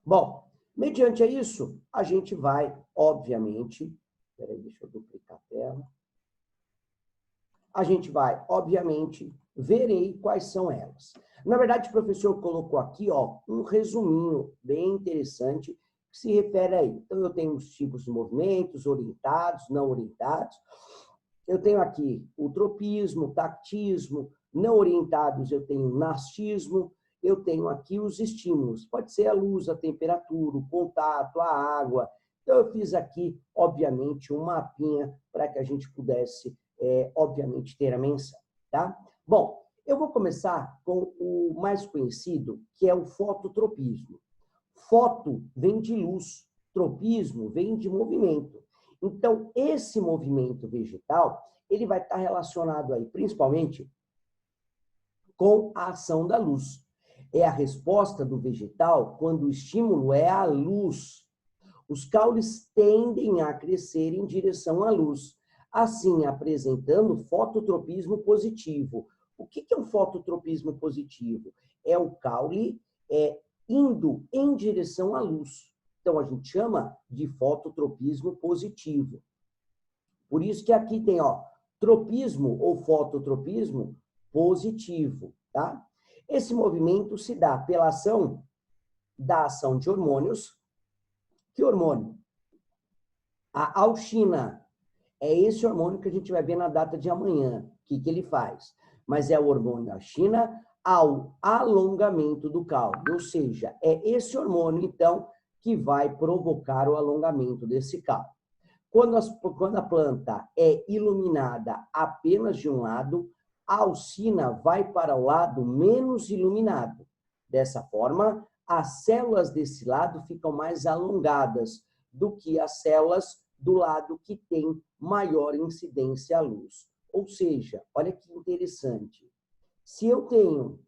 Bom, mediante isso, a gente vai, obviamente, peraí, deixa eu duplicar a tela. A gente vai, obviamente, ver aí quais são elas. Na verdade, o professor colocou aqui, ó, um resuminho bem interessante que se refere aí. Então, eu tenho os tipos de movimentos, orientados, não orientados. Eu tenho aqui o tropismo, tactismo, não orientados eu tenho nastismo, eu tenho aqui os estímulos. Pode ser a luz, a temperatura, o contato, a água. Então, eu fiz aqui, obviamente, um mapinha para que a gente pudesse, obviamente, ter a menção, tá? Bom, eu vou começar com o mais conhecido, que é o fototropismo. Foto vem de luz, tropismo vem de movimento. Então, esse movimento vegetal, ele vai estar relacionado aí, principalmente, com a ação da luz. É a resposta do vegetal quando o estímulo é a luz. Os caules tendem a crescer em direção à luz, assim apresentando fototropismo positivo. O que é um fototropismo positivo? É o caule indo em direção à luz. Então, a gente chama de fototropismo positivo. Por isso que aqui tem, ó, tropismo ou fototropismo positivo, tá? Esse movimento se dá pela ação de hormônios. Que hormônio? A auxina. É esse hormônio que a gente vai ver na data de amanhã. O que ele faz? Mas é o hormônio auxina ao alongamento do caule. Ou seja, é esse hormônio, então, que vai provocar o alongamento desse caule. Quando a planta é iluminada apenas de um lado, a auxina vai para o lado menos iluminado. Dessa forma, as células desse lado ficam mais alongadas do que as células do lado que tem maior incidência à luz. Ou seja, olha que interessante. Se eu tenho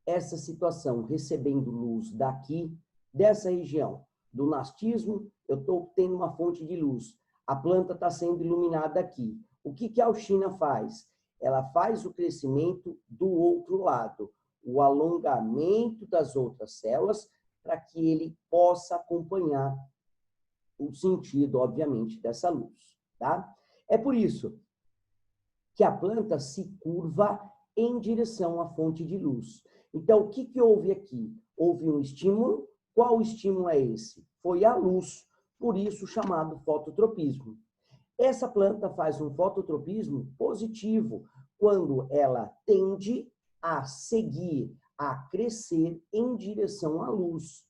essa situação recebendo luz daqui, dessa região, do nastismo, eu estou tendo uma fonte de luz. A planta está sendo iluminada aqui. O que a auxina faz? Ela faz o crescimento do outro lado, o alongamento das outras células, para que ele possa acompanhar o sentido, obviamente, dessa luz, tá? É por isso que a planta se curva em direção à fonte de luz. Então, o que houve aqui? Houve um estímulo. Qual estímulo é esse? Foi a luz, por isso chamado fototropismo. Essa planta faz um fototropismo positivo quando ela tende a seguir, a crescer em direção à luz.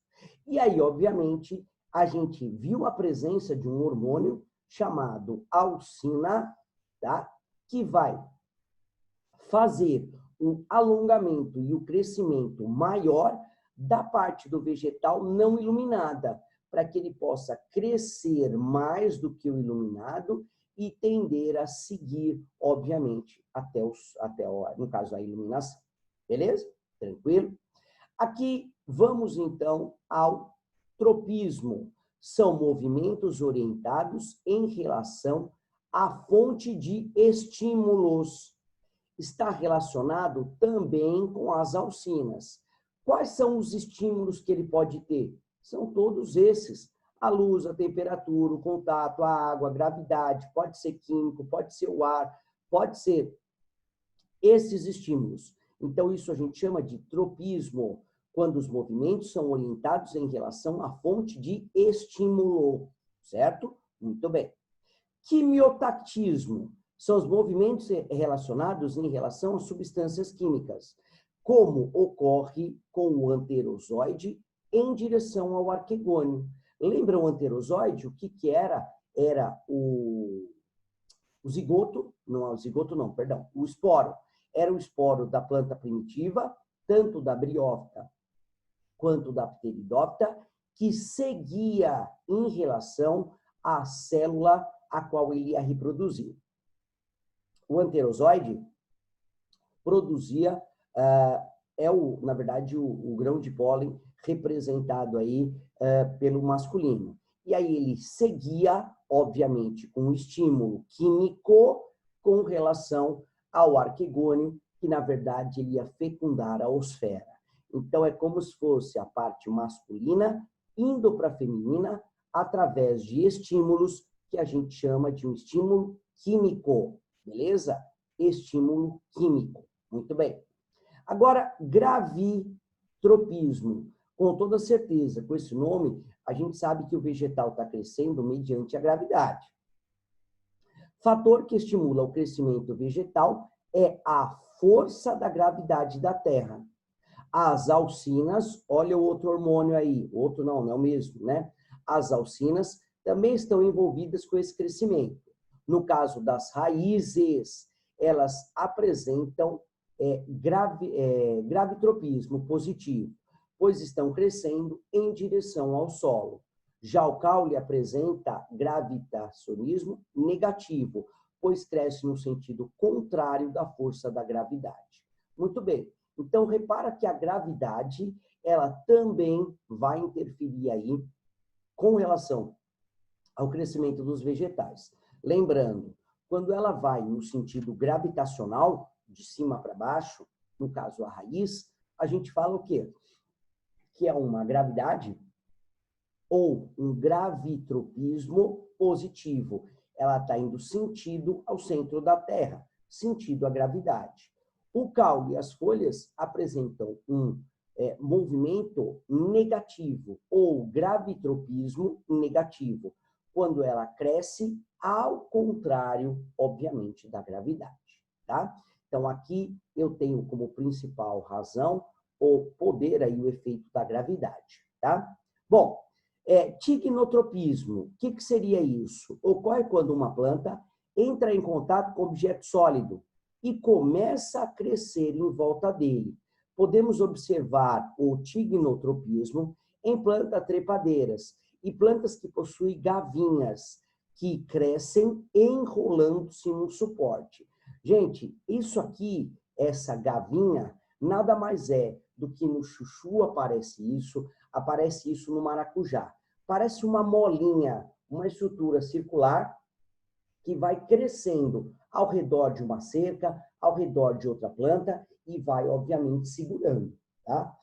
E aí, obviamente, a gente viu a presença de um hormônio chamado auxina, tá? Que vai fazer um alongamento e o crescimento maior da parte do vegetal não iluminada, para que ele possa crescer mais do que o iluminado e tender a seguir, obviamente, no caso, a iluminação. Beleza? Tranquilo? Aqui vamos, então, ao tropismo. São movimentos orientados em relação à fonte de estímulos. Está relacionado também com as auxinas. Quais são os estímulos que ele pode ter? São todos esses. A luz, a temperatura, o contato, a água, a gravidade, pode ser químico, pode ser o ar, pode ser esses estímulos. Então, isso a gente chama de tropismo, quando os movimentos são orientados em relação à fonte de estímulo, certo? Muito bem. Quimiotactismo são os movimentos relacionados em relação a substâncias químicas, como ocorre com o anterozoide em direção ao arquegônio. Lembra o anterozoide? O que era? Era o zigoto, o esporo. Era o esporo da planta primitiva, tanto da briófita quanto da pteridófita, que seguia em relação à célula a qual ele ia reproduzir. O anterozoide produzia, na verdade, o grão de pólen representado aí pelo masculino. E aí ele seguia, obviamente, com um estímulo químico com relação ao arquegônio, que, na verdade, ele ia fecundar a osfera. Então, é como se fosse a parte masculina indo para a feminina através de estímulos que a gente chama de um estímulo químico, beleza? Estímulo químico. Muito bem. Agora, gravitropismo. Com toda certeza, com esse nome, a gente sabe que o vegetal está crescendo mediante a gravidade. Fator que estimula o crescimento vegetal é a força da gravidade da Terra. As auxinas, olha o outro hormônio aí, outro não é o mesmo, né? As auxinas também estão envolvidas com esse crescimento. No caso das raízes, elas apresentam gravitropismo positivo, pois estão crescendo em direção ao solo. Já o caule apresenta gravitacionismo negativo, pois cresce no sentido contrário da força da gravidade. Muito bem. Então, repara que a gravidade, ela também vai interferir aí com relação ao crescimento dos vegetais. Lembrando, quando ela vai no sentido gravitacional, de cima para baixo, no caso a raiz, a gente fala o quê? Que é uma gravidade ou um gravitropismo positivo. Ela está indo sentido ao centro da Terra, sentido à gravidade. O caule e as folhas apresentam um movimento negativo ou gravitropismo negativo, quando ela cresce ao contrário, obviamente, da gravidade, tá? Então, aqui eu tenho como principal razão o poder aí, o efeito da gravidade, tá? Bom, tignotropismo, o que seria isso? Ocorre quando uma planta entra em contato com objeto sólido e começa a crescer em volta dele. Podemos observar o tignotropismo em plantas trepadeiras e plantas que possuem gavinhas, que crescem enrolando-se num suporte. Gente, isso aqui, essa gavinha, nada mais é do que no chuchu aparece isso no maracujá. Parece uma molinha, uma estrutura circular que vai crescendo ao redor de uma cerca, ao redor de outra planta e vai, obviamente, segurando, tá?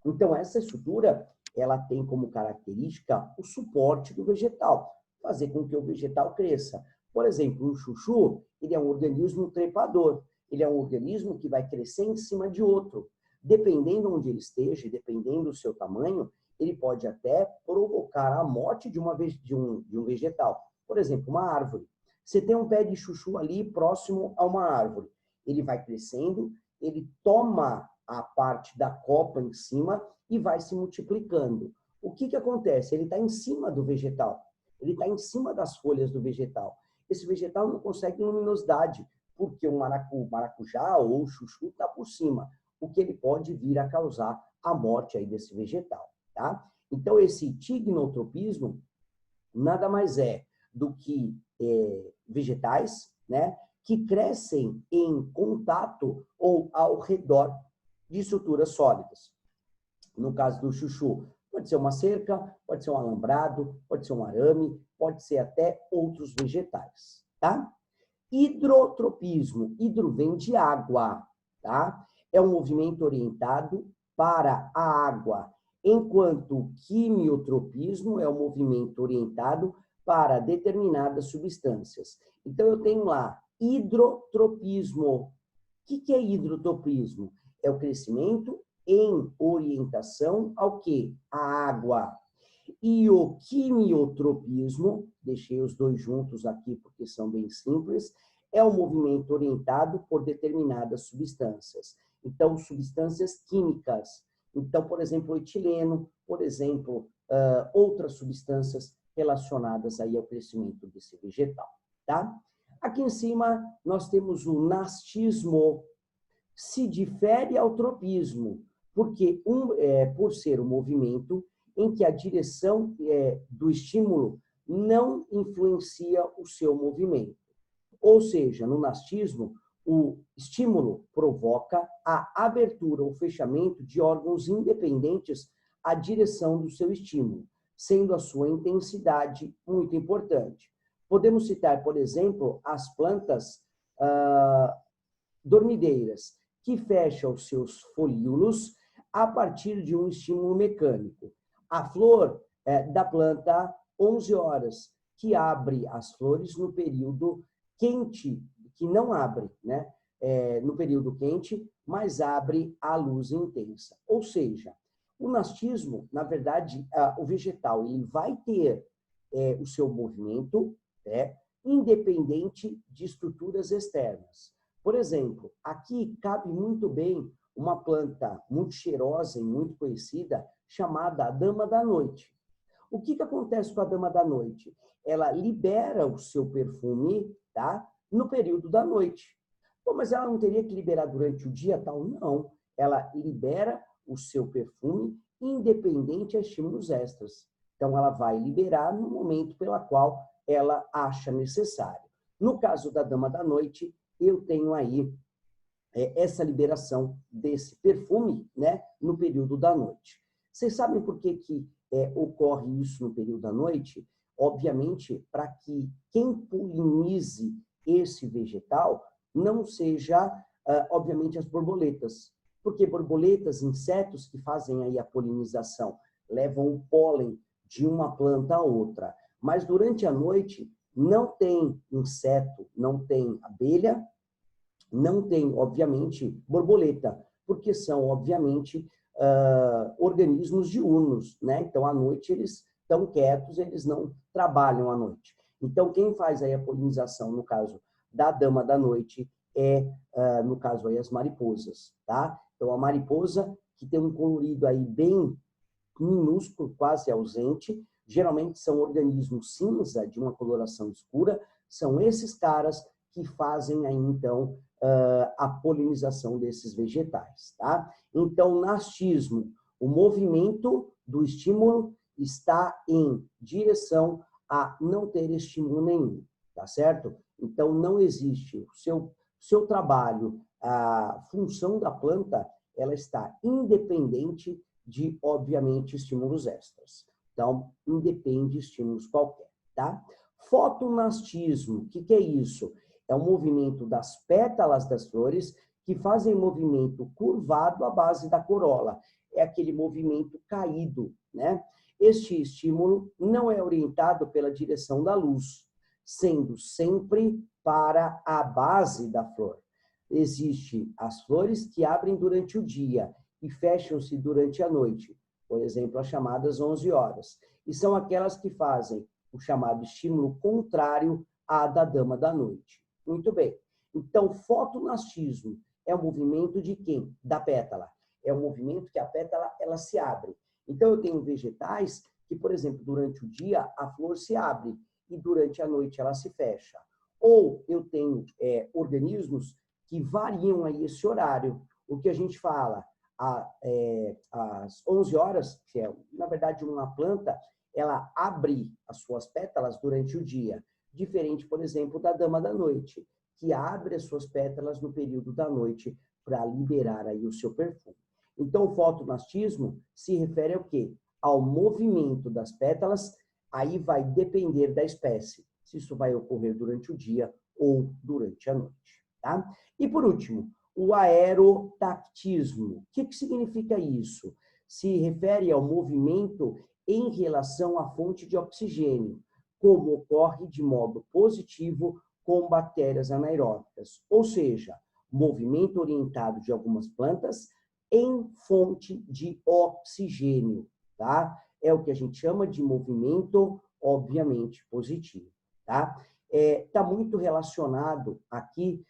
Então, essa estrutura, ela tem como característica o suporte do vegetal, fazer com que o vegetal cresça. Por exemplo, um chuchu, ele é um organismo trepador, ele é um organismo que vai crescer em cima de outro. Dependendo onde ele esteja, dependendo do seu tamanho, ele pode até provocar a morte de um vegetal. Por exemplo, uma árvore. Você tem um pé de chuchu ali próximo a uma árvore. Ele vai crescendo, ele toma a parte da copa em cima e vai se multiplicando. O que acontece? Ele está em cima do vegetal. Ele está em cima das folhas do vegetal. Esse vegetal não consegue luminosidade, porque o maracujá ou o chuchu está por cima, o que ele pode vir a causar a morte aí desse vegetal, tá? Então, esse tignotropismo nada mais é do que vegetais, né, que crescem em contato ou ao redor de estruturas sólidas. No caso do chuchu, pode ser uma cerca, pode ser um alambrado, pode ser um arame, pode ser até outros vegetais, tá? Hidrotropismo, hidro vem de água, tá? É um movimento orientado para a água, enquanto quimiotropismo é um movimento orientado para determinadas substâncias. Então, eu tenho lá hidrotropismo. O que é hidrotropismo? É o crescimento em orientação ao quê? A água. E o quimiotropismo, deixei os dois juntos aqui porque são bem simples, é um movimento orientado por determinadas substâncias. Então, substâncias químicas. Então, por exemplo, o etileno, por exemplo, outras substâncias relacionadas aí ao crescimento desse vegetal, tá? Aqui em cima, nós temos o nastismo. Se difere ao tropismo, porque por ser um movimento em que a direção do estímulo não influencia o seu movimento. Ou seja, no nastismo, o estímulo provoca a abertura ou fechamento de órgãos independentes à direção do seu estímulo, sendo a sua intensidade muito importante. Podemos citar, por exemplo, as plantas dormideiras, que fecham os seus folíolos a partir de um estímulo mecânico. A flor da planta 11 horas, que abre as flores no período quente, que não abre, né? No período quente, mas abre à luz intensa. Ou seja, o nastismo, na verdade, o vegetal, ele vai ter o seu movimento, independente de estruturas externas. Por exemplo, aqui cabe muito bem uma planta muito cheirosa e muito conhecida, chamada a dama da noite. O que acontece com a dama da noite? Ela libera o seu perfume, tá? No período da noite. Pô, mas ela não teria que liberar durante o dia, tal? Não. Ela libera o seu perfume independente a estímulos extras. Então, ela vai liberar no momento pela qual ela acha necessário. No caso da dama da noite, eu tenho aí essa liberação desse perfume, né, no período da noite. Vocês sabem por que ocorre isso no período da noite? Obviamente, para que quem polinize esse vegetal não seja, obviamente, as borboletas. Porque borboletas, insetos que fazem aí a polinização, levam o pólen de uma planta a outra. Mas durante a noite não tem inseto, não tem abelha, não tem, obviamente, borboleta, porque são, obviamente, organismos diurnos, né? Então, à noite eles estão quietos, eles não trabalham à noite. Então, quem faz aí a polinização, no caso da dama da noite, no caso aí, as mariposas, tá? Então, a mariposa, que tem um colorido aí bem minúsculo, quase ausente, geralmente são organismos cinza, de uma coloração escura, são esses caras que fazem aí, então, a polinização desses vegetais, tá? Então, nastismo, o movimento do estímulo está em direção a não ter estímulo nenhum, tá certo? Então, não existe o seu trabalho, a função da planta, ela está independente de, obviamente, estímulos extras. Então, independe de estímulos qualquer, tá? Fotonastismo, o que é isso? É o movimento das pétalas das flores que fazem movimento curvado à base da corola. É aquele movimento caído, né? Este estímulo não é orientado pela direção da luz, sendo sempre para a base da flor. Existem as flores que abrem durante o dia e fecham-se durante a noite, por exemplo, as chamadas 11 horas. E são aquelas que fazem o chamado estímulo contrário à da dama da noite. Muito bem. Então, fotonastismo é o movimento de quem? Da pétala. É o movimento que a pétala ela se abre. Então, eu tenho vegetais que, por exemplo, durante o dia a flor se abre e durante a noite ela se fecha. Ou eu tenho organismos que variam aí esse horário. O que a gente fala, às 11 horas, que é, na verdade, uma planta, ela abre as suas pétalas durante o dia. Diferente, por exemplo, da dama da noite, que abre as suas pétalas no período da noite para liberar aí o seu perfume. Então, o fotonastismo se refere ao quê? Ao movimento das pétalas, aí vai depender da espécie, se isso vai ocorrer durante o dia ou durante a noite, tá? E, por último, o aerotactismo. O que significa isso? Se refere ao movimento em relação à fonte de oxigênio, como ocorre de modo positivo com bactérias anaeróbicas, ou seja, movimento orientado de algumas plantas em fonte de oxigênio, tá? É o que a gente chama de movimento, obviamente, positivo, tá? Está muito relacionado aqui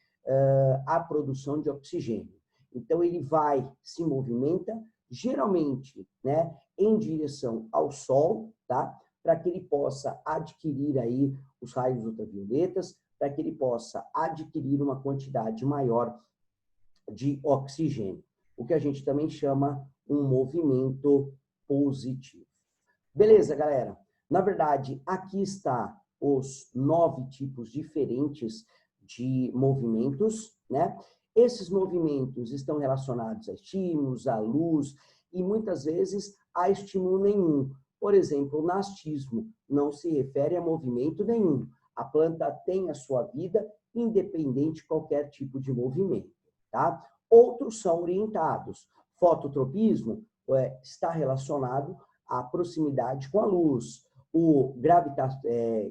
à produção de oxigênio. Então, ele se movimenta, geralmente, né, em direção ao Sol, tá? Para que ele possa adquirir aí os raios ultravioletas, para que ele possa adquirir uma quantidade maior de oxigênio, o que a gente também chama um movimento positivo. Beleza, galera? Na verdade, aqui está os 9 tipos diferentes de movimentos, né? Esses movimentos estão relacionados a estímulos, à luz e muitas vezes a estímulo nenhum. Por exemplo, o nastismo não se refere a movimento nenhum. A planta tem a sua vida independente de qualquer tipo de movimento, tá? Outros são orientados. fototropismo está relacionado à proximidade com a luz. O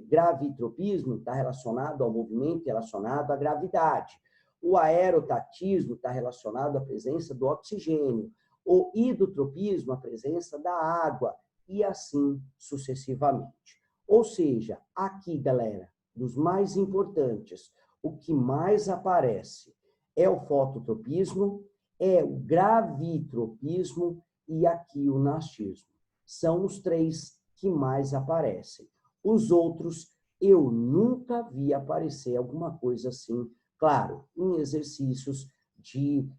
gravitropismo está relacionado ao movimento, relacionado à gravidade. O aerotatismo está relacionado à presença do oxigênio. O hidrotropismo, a presença da água, e assim sucessivamente. Ou seja, aqui, galera, dos mais importantes, o que mais aparece é o fototropismo, é o gravitropismo e aqui o nastismo. São os três que mais aparecem. Os outros, eu nunca vi aparecer alguma coisa assim, claro, em exercícios de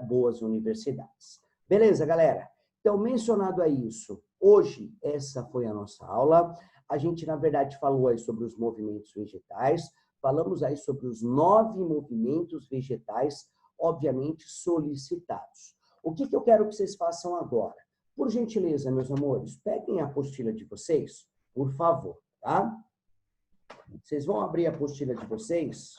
boas universidades. Beleza, galera? Então, mencionado a isso, hoje essa foi a nossa aula. A gente, na verdade, falou aí sobre os movimentos vegetais, falamos aí sobre os 9 movimentos vegetais, obviamente, solicitados. O que eu quero que vocês façam agora? Por gentileza, meus amores, peguem a apostila de vocês, por favor, tá? Vocês vão abrir a apostila de vocês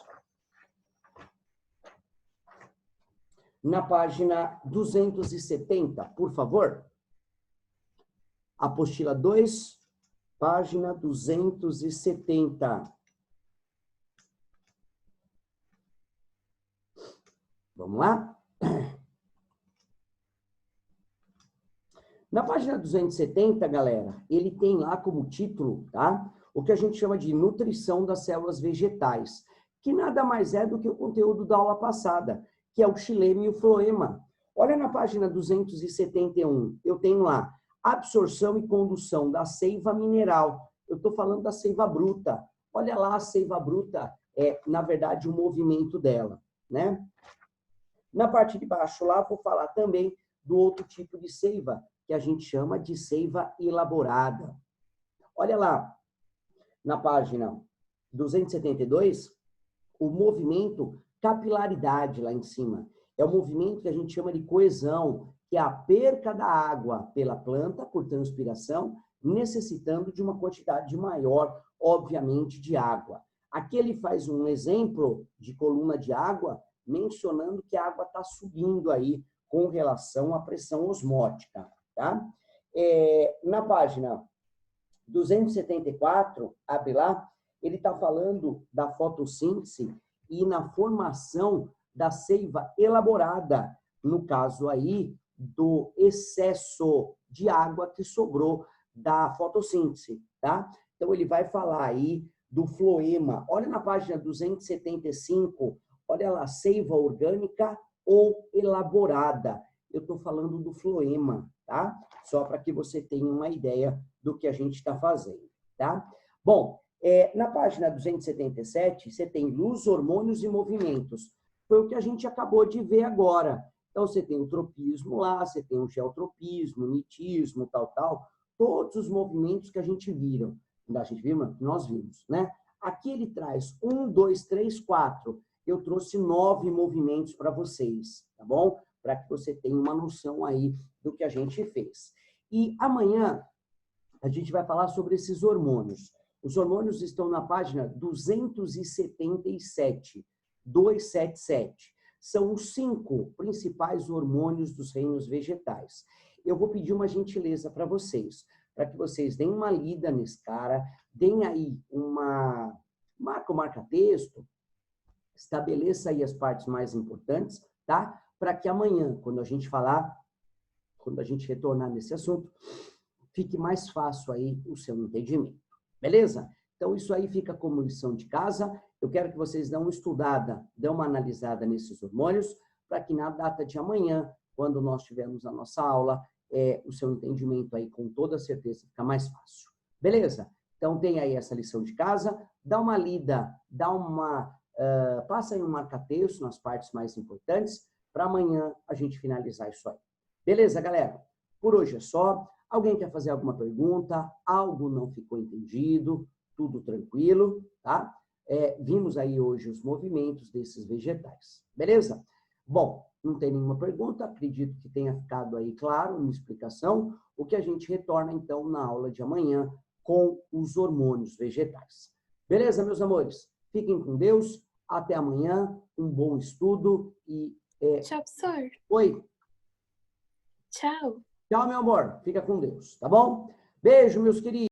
na página 270, por favor. Apostila 2, página 270. Vamos lá? Na página 270, galera, ele tem lá como título, tá? O que a gente chama de nutrição das células vegetais, que nada mais é do que o conteúdo da aula passada, que é o xilema e o floema. Olha na página 271, eu tenho lá absorção e condução da seiva mineral. Eu estou falando da seiva bruta. Olha lá, a seiva bruta é, na verdade, o movimento dela, né? Na parte de baixo lá, vou falar também do outro tipo de seiva, que a gente chama de seiva elaborada. Olha lá, na página 272, o movimento capilaridade lá em cima. É o movimento que a gente chama de coesão, que é a perca da água pela planta, por transpiração, necessitando de uma quantidade maior, obviamente, de água. Aqui ele faz um exemplo de coluna de água, mencionando que a água está subindo aí com relação à pressão osmótica, tá? Na página 274, abre lá, ele está falando da fotossíntese e na formação da seiva elaborada, no caso aí do excesso de água que sobrou da fotossíntese, tá? Então ele vai falar aí do floema. Olha na página 275, olha lá, seiva orgânica ou elaborada. Eu estou falando do floema, tá? Só para que você tenha uma ideia do que a gente está fazendo, tá? Bom, na página 277, você tem luz, hormônios e movimentos. Foi o que a gente acabou de ver agora. Então, você tem o tropismo lá, você tem o geotropismo, o nitismo, tal. Todos os movimentos que a gente viu, que nós vimos, né? Aqui ele traz 1, 2, 3, 4. Eu trouxe 9 movimentos para vocês, tá bom? Para que você tenha uma noção aí do que a gente fez. E amanhã a gente vai falar sobre esses hormônios. Os hormônios estão na página 277, 277. São os 5 principais hormônios dos reinos vegetais. Eu vou pedir uma gentileza para vocês, para que vocês deem uma lida nesse cara, deem aí uma marca-texto, estabeleça aí as partes mais importantes, tá? Para que amanhã, quando a gente retornar nesse assunto, fique mais fácil aí o seu entendimento. Beleza? Então, isso aí fica como lição de casa. Eu quero que vocês dêem uma estudada, dêem uma analisada nesses hormônios, para que na data de amanhã, quando nós tivermos a nossa aula, o seu entendimento aí com toda certeza fica mais fácil. Beleza? Então, tem aí essa lição de casa, dá uma lida, passa aí um marca-texto nas partes mais importantes, para amanhã a gente finalizar isso aí. Beleza, galera? Por hoje é só. Alguém quer fazer alguma pergunta? Algo não ficou entendido? Tudo tranquilo, tá? Vimos aí hoje os movimentos desses vegetais. Beleza? Bom, não tem nenhuma pergunta, acredito que tenha ficado aí claro na explicação. O que a gente retorna, então, na aula de amanhã com os hormônios vegetais. Beleza, meus amores? Fiquem com Deus. Até amanhã. Um bom estudo e... Tchau, professor. Oi. Tchau. Tchau, meu amor. Fica com Deus, tá bom? Beijo, meus queridos.